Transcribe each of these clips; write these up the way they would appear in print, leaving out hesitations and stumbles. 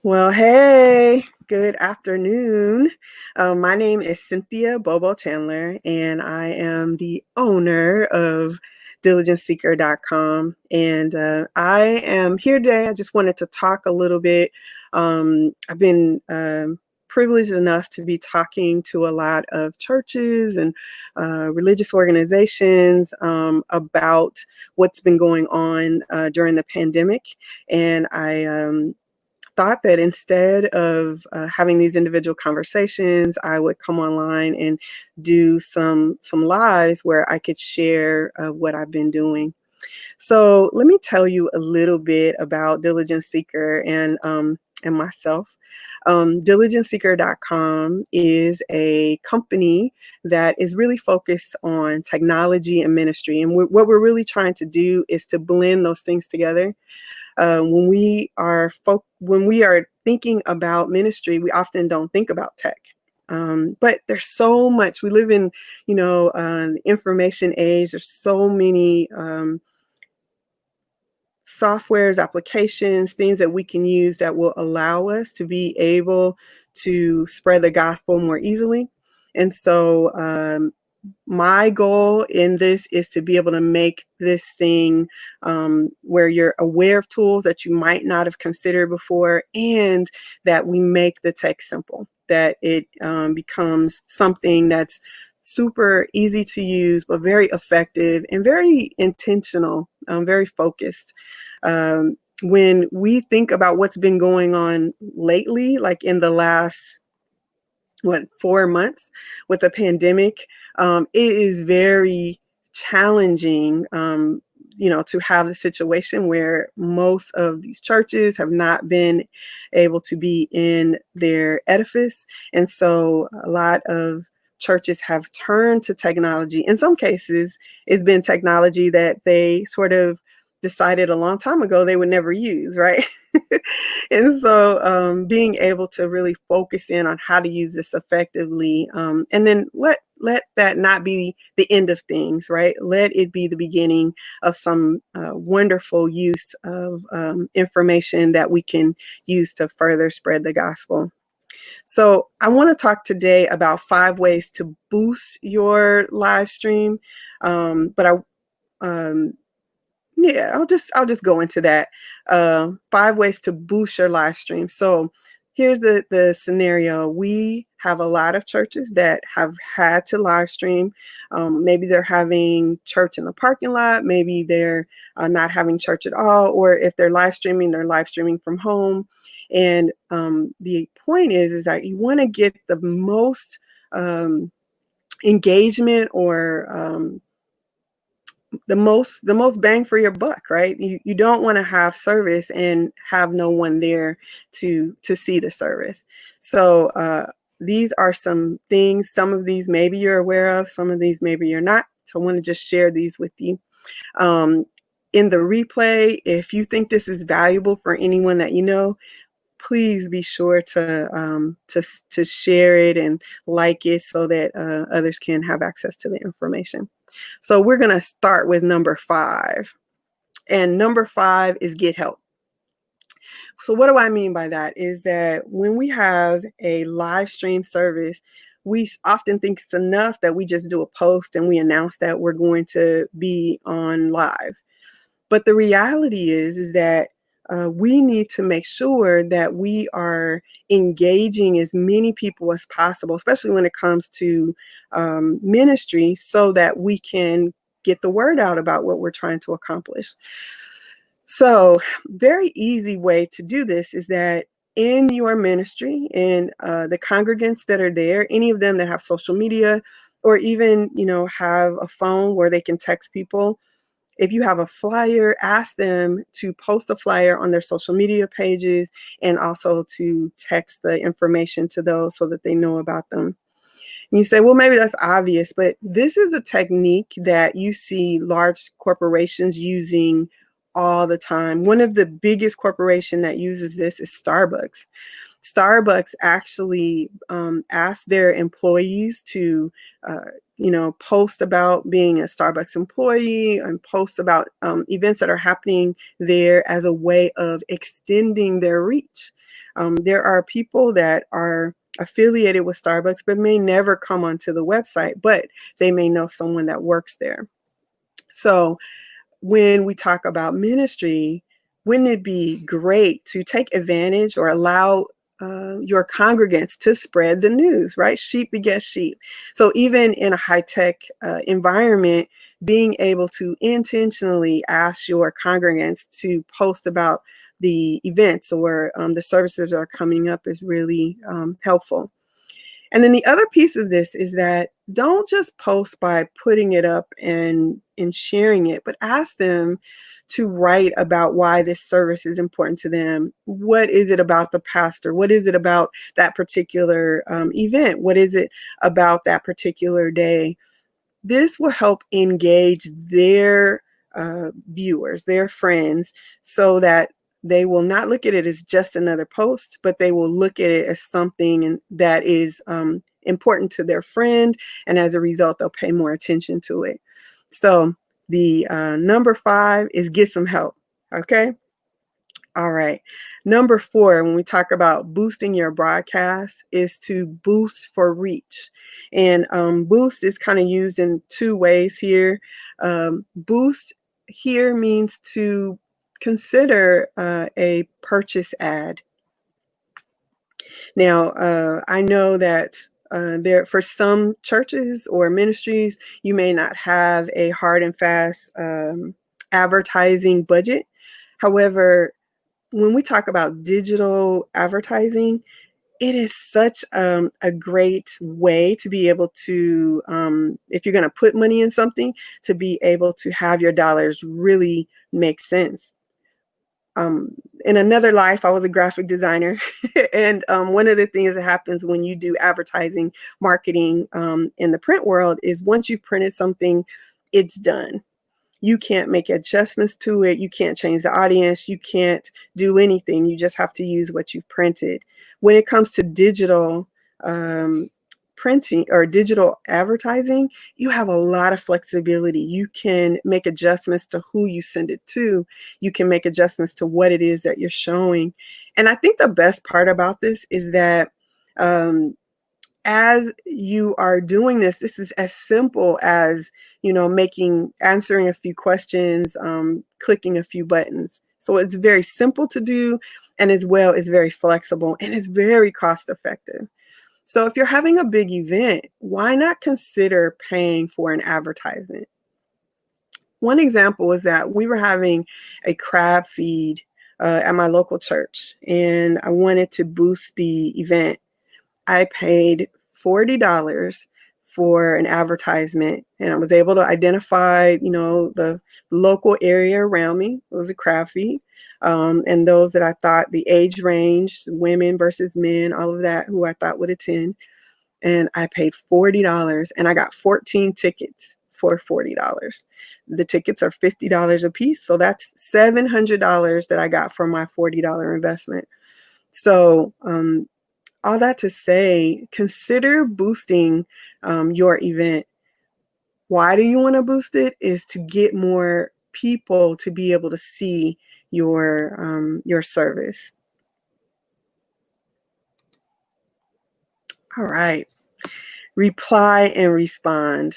Well, hey, good afternoon. My name is Cynthia Bobo Chandler, and I am the owner of diligenceseeker.com. And I am here today. I just wanted to talk a little bit. I've been privileged enough to be talking to a lot of churches and religious organizations about what's been going on during the pandemic. And I thought that instead of having these individual conversations, I would come online and do some lives where I could share what I've been doing. So let me tell you a little bit about Diligence Seeker and myself. DiligenceSeeker.com is a company that is really focused on technology and ministry. And what we're really trying to do is to blend those things together. When we are thinking about ministry, we often don't think about tech. But there's so much. We live in, the information age. There's so many softwares, applications, things that we can use that will allow us to be able to spread the gospel more easily. And so my goal in this is to be able to make this thing where you're aware of tools that you might not have considered before, and that we make the tech simple, that it becomes something that's super easy to use, but very effective and very intentional, very focused. When we think about what's been going on lately, like in the last 4 months with the pandemic, it is very challenging, to have the situation where most of these churches have not been able to be in their edifice. And so a lot of churches have turned to technology. In some cases, it's been technology that they sort of decided a long time ago they would never use, right? And so being able to really focus in on how to use this effectively, and then let that not be the end of things, right? Let it be the beginning of some wonderful use of information that we can use to further spread the gospel. So I want to talk today about 5 ways to boost your live stream. But yeah, I'll just go into that. 5 ways to boost your live stream. So here's the scenario. We have a lot of churches that have had to live stream. Maybe they're having church in the parking lot. Maybe they're not having church at all. Or if they're live streaming, they're live streaming from home. And the point is that you want to get the most engagement, or the most bang for your buck, right? You don't want to have service and have no one there to see the service. So these are some things. Some of these maybe you're aware of, some of these maybe you're not. So I want to just share these with you. In the replay, if you think this is valuable for anyone that you know, please be sure to share it and like it so that others can have access to the information. So we're going to start with number 5. And number 5 is get help. So what do I mean by that? Is that when we have a live stream service, we often think it's enough that we just do a post and we announce that we're going to be on live. But the reality is that we need to make sure that we are engaging as many people as possible, especially when it comes to ministry, so that we can get the word out about what we're trying to accomplish. So, very easy way to do this is that in your ministry, and the congregants that are there, any of them that have social media, or even have a phone where they can text people, if you have a flyer, ask them to post a flyer on their social media pages, and also to text the information to those so that they know about them. And you say, well, maybe that's obvious, but this is a technique that you see large corporations using all the time. One of the biggest corporation that uses this is Starbucks. Starbucks actually asked their employees to, post about being a Starbucks employee, and post about events that are happening there as a way of extending their reach. There are people that are affiliated with Starbucks but may never come onto the website, but they may know someone that works there. So when we talk about ministry, wouldn't it be great to take advantage or allow your congregants to spread the news, right? Sheep beget sheep. So even in a high-tech environment, being able to intentionally ask your congregants to post about the events or the services that are coming up is really helpful. And then the other piece of this is that don't just post by putting it up and sharing it, but ask them to write about why this service is important to them. What is it about the pastor? What is it about that particular event? What is it about that particular day? This will help engage their viewers, their friends, so that they will not look at it as just another post, but they will look at it as something that is important to their friend. And as a result, they'll pay more attention to it. So the number 5 is get some help. Okay. All right. Number 4, when we talk about boosting your broadcast, is to boost for reach. And boost is kind of used in 2 ways here. Boost here means to consider a purchase ad. Now, I know that there, for some churches or ministries, you may not have a hard and fast advertising budget. However, when we talk about digital advertising, it is such a great way to be able to, if you're going to put money in something, to be able to have your dollars really make sense. In another life, I was a graphic designer. And one of the things that happens when you do advertising, marketing in the print world is once you've printed something, it's done. You can't make adjustments to it. You can't change the audience. You can't do anything. You just have to use what you printed. When it comes to digital printing or digital advertising, you have a lot of flexibility. You can make adjustments to who you send it to. You can make adjustments to what it is that you're showing. And I think the best part about this is that as you are doing this, this is as simple as, answering a few questions, clicking a few buttons. So it's very simple to do, and as well is very flexible, and it's very cost effective. So if you're having a big event, why not consider paying for an advertisement? One example is that we were having a crab feed at my local church, and I wanted to boost the event. I paid $40 for an advertisement, and I was able to identify, the local area around me. It was a crab feed. And those that I thought the age range, women versus men, all of that, who I thought would attend. And I paid $40 and I got 14 tickets for $40. The tickets are $50 a piece. So that's $700 that I got for my $40 investment. So, all that to say, consider boosting your event. Why do you want to boost it? Is to get more people to be able to see your service. All right. Reply and respond.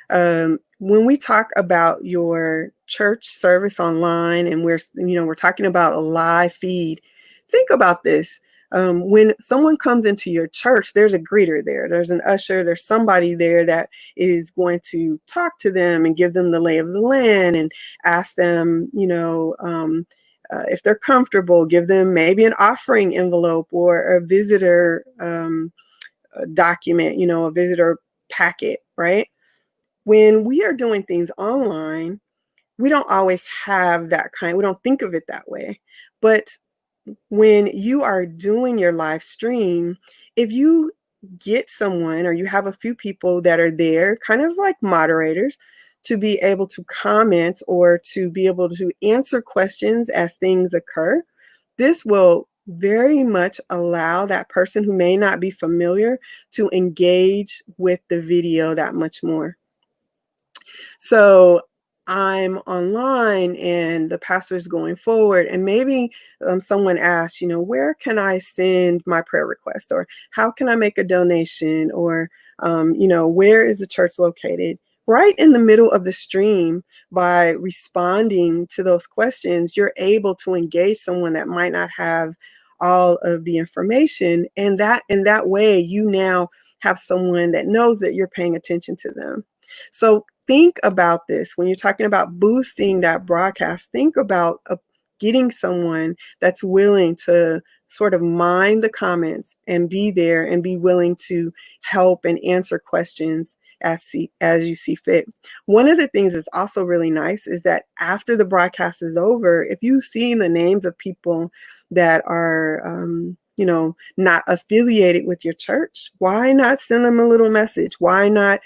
When we talk about your church service online, and we're talking about a live feed, think about this. When someone comes into your church, there's a greeter there, there's an usher, there's somebody there that is going to talk to them and give them the lay of the land and ask them, if they're comfortable, give them maybe an offering envelope or a visitor document, a visitor packet, right? When we are doing things online, we don't always have that we don't think of it that way. But when you are doing your live stream, if you get someone or you have a few people that are there, kind of like moderators, to be able to comment or to be able to answer questions as things occur, this will very much allow that person who may not be familiar to engage with the video that much more. So I'm online and the pastor's going forward, and maybe someone asks, where can I send my prayer request, or how can I make a donation, or where is the church located? Right in the middle of the stream, by responding to those questions, you're able to engage someone that might not have all of the information, and that in that way you now have someone that knows that you're paying attention to them. So think about this when you're talking about boosting that broadcast. Think about getting someone that's willing to sort of mind the comments and be there and be willing to help and answer questions as you see fit. One of the things that's also really nice is that after the broadcast is over, if you see the names of people that are not affiliated with your church, why not send them a little message? Why not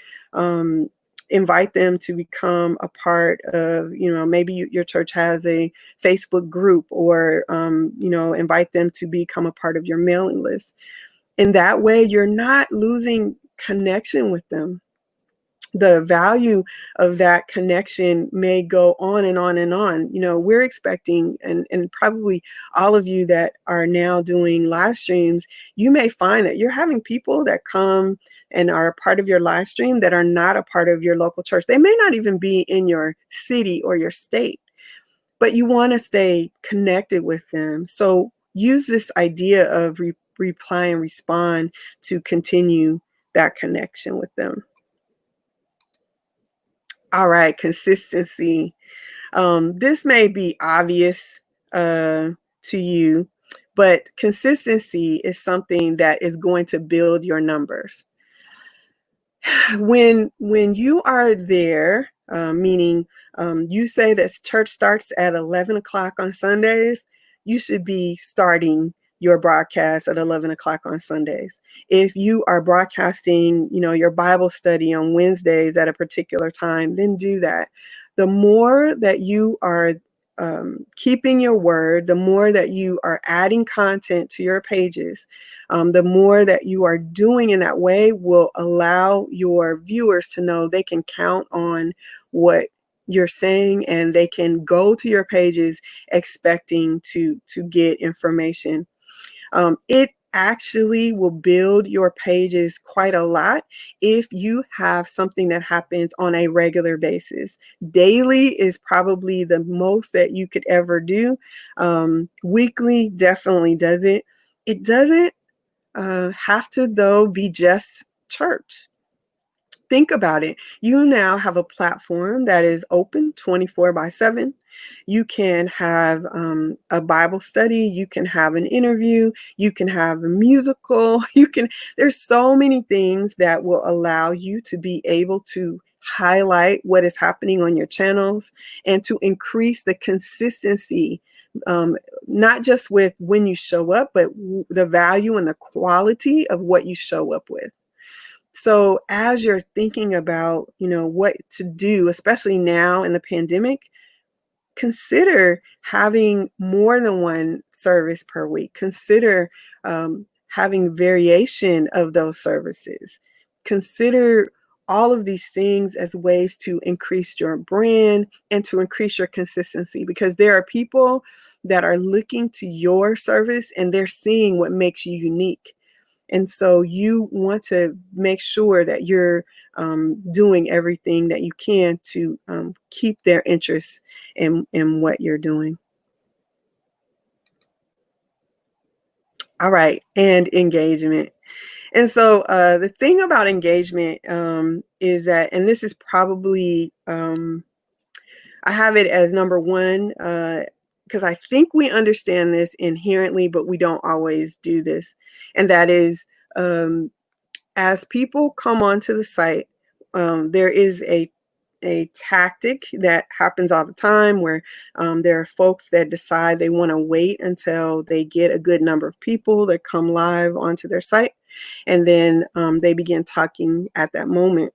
invite them to become a part of, maybe your church has a Facebook group, or invite them to become a part of your mailing list. In that way, you're not losing connection with them. The value of that connection may go on and on and on. We're expecting, and probably all of you that are now doing live streams, you may find that you're having people that come and are a part of your live stream that are not a part of your local church. They may not even be in your city or your state, but you want to stay connected with them. So use this idea of reply and respond to continue that connection with them. All right, consistency. This may be obvious to you, but consistency is something that is going to build your numbers. When you are there, meaning you say that church starts at 11 o'clock on Sundays, you should be starting your broadcast at 11 o'clock on Sundays. If you are broadcasting, your Bible study on Wednesdays at a particular time, then do that. The more that you are keeping your word, the more that you are adding content to your pages, the more that you are doing in that way will allow your viewers to know they can count on what you're saying, and they can go to your pages expecting to get information. It actually will build your pages quite a lot if you have something that happens on a regular basis. Daily is probably the most that you could ever do. Weekly definitely doesn't. It doesn't have to, though, be just church. Think about it. You now have a platform that is open 24/7. You can have a Bible study. You can have an interview. You can have a musical. There's so many things that will allow you to be able to highlight what is happening on your channels and to increase the consistency, not just with when you show up, but the value and the quality of what you show up with. So as you're thinking about, what to do, especially now in the pandemic, consider having more than one service per week. Consider having variation of those services. Consider all of these things as ways to increase your brand and to increase your consistency, because there are people that are looking to your service and they're seeing what makes you unique. And so you want to make sure that you're doing everything that you can to keep their interest in what you're doing. All right, and engagement. And so the thing about engagement is that, and this is probably, I have it as number one, because I think we understand this inherently, but we don't always do this. And that is, as people come onto the site, there is a tactic that happens all the time where there are folks that decide they want to wait until they get a good number of people that come live onto their site, and then they begin talking at that moment.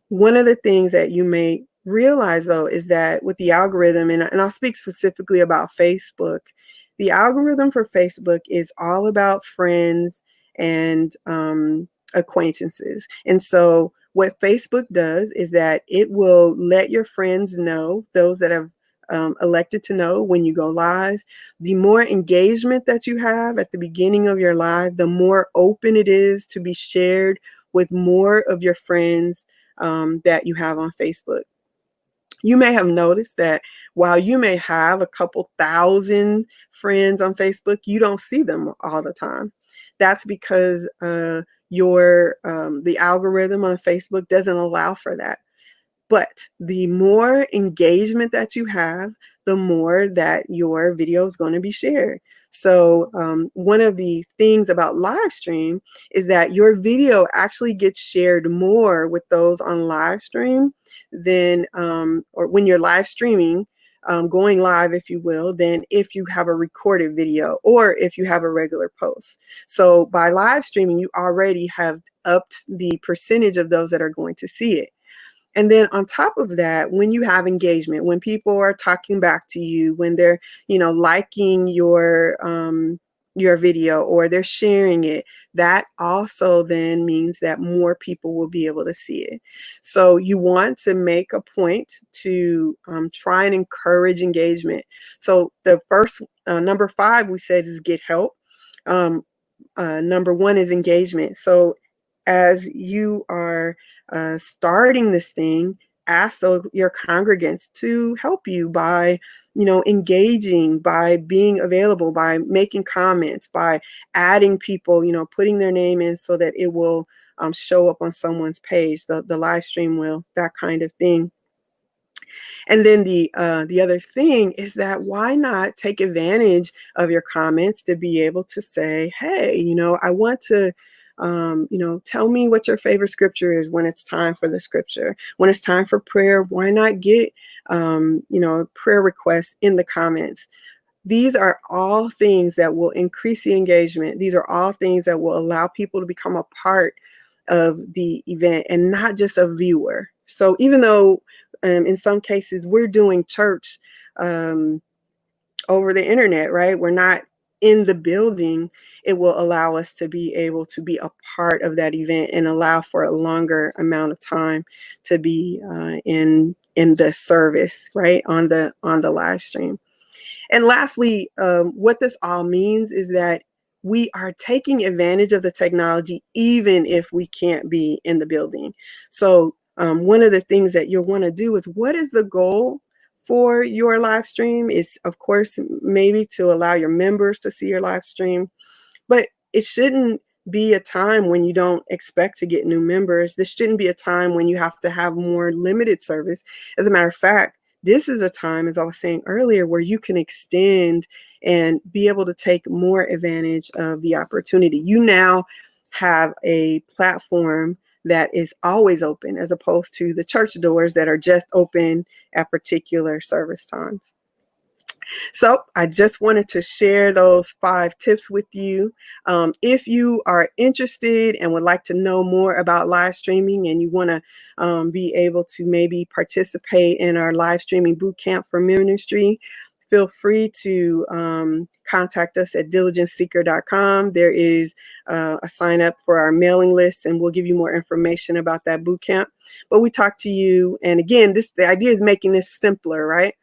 One of the things that you may realize, though, is that with the algorithm, and I'll speak specifically about Facebook, the algorithm for Facebook is all about friends and acquaintances. And so what Facebook does is that it will let your friends know, those that have elected to know when you go live. The more engagement that you have at the beginning of your live, the more open it is to be shared with more of your friends that you have on Facebook. You may have noticed that while you may have a couple thousand friends on Facebook, you don't see them all the time. That's because the algorithm on Facebook doesn't allow for that. But the more engagement that you have, the more that your video is going to be shared. So one of the things about live stream is that your video actually gets shared more with those on live stream than, or when you're live streaming, going live, if you will, than if you have a recorded video or if you have a regular post. So by live streaming, you already have upped the percentage of those that are going to see it. And then on top of that, when you have engagement, when people are talking back to you, when they're, liking your video or they're sharing it, that also then means that more people will be able to see it. So you want to make a point to try and encourage engagement. So the first number 5 we said is get help. Number 1 is engagement. So as you are starting this thing, ask your congregants to help you by, engaging, by being available, by making comments, by adding people, putting their name in so that it will show up on someone's page, the live stream will, that kind of thing. And then the other thing is that why not take advantage of your comments to be able to say, hey, I want to, tell me what your favorite scripture is when it's time for the scripture. When it's time for prayer, why not get, prayer requests in the comments? These are all things that will increase the engagement. These are all things that will allow people to become a part of the event and not just a viewer. So even though in some cases we're doing church over the internet, right? We're not in the building. It will allow us to be able to be a part of that event and allow for a longer amount of time to be in the service, right? On the live stream. And lastly, what this all means is that we are taking advantage of the technology even if we can't be in the building. So one of the things that you'll want to do is, what is the goal for your live stream? Is, of course, maybe to allow your members to see your live stream, but it shouldn't be a time when you don't expect to get new members. This shouldn't be a time when you have to have more limited service. As a matter of fact, this is a time, as I was saying earlier, where you can extend and be able to take more advantage of the opportunity. You now have a platform that is always open, as opposed to the church doors that are just open at particular service times. So I just wanted to share those 5 tips with you. If you are interested and would like to know more about live streaming and you want to be able to maybe participate in our live streaming boot camp for ministry, feel free to contact us at diligenceseeker.com. There is a sign up for our mailing list, and we'll give you more information about that boot camp. But we talk to you, and again, the idea is making this simpler, right?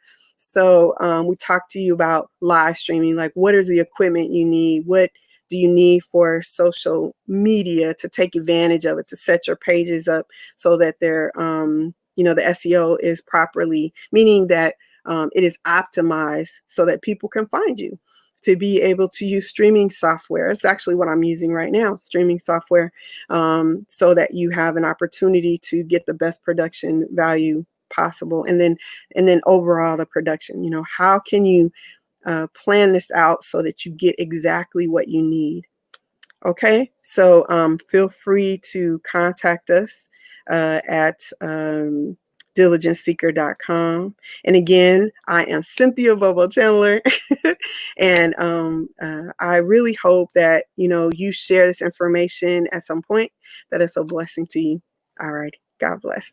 So we talked to you about live streaming, like what is the equipment you need? What do you need for social media to take advantage of it, to set your pages up so that they're, the SEO is properly, meaning that it is optimized so that people can find you, to be able to use streaming software. It's actually what I'm using right now, streaming software, so that you have an opportunity to get the best production value possible. And then overall the production, how can you plan this out so that you get exactly what you need? Okay, so feel free to contact us at diligenceseeker.com. And again, I am Cynthia Bobo Chandler. And I really hope that, you share this information at some point, that it's a blessing to you. All right, God bless.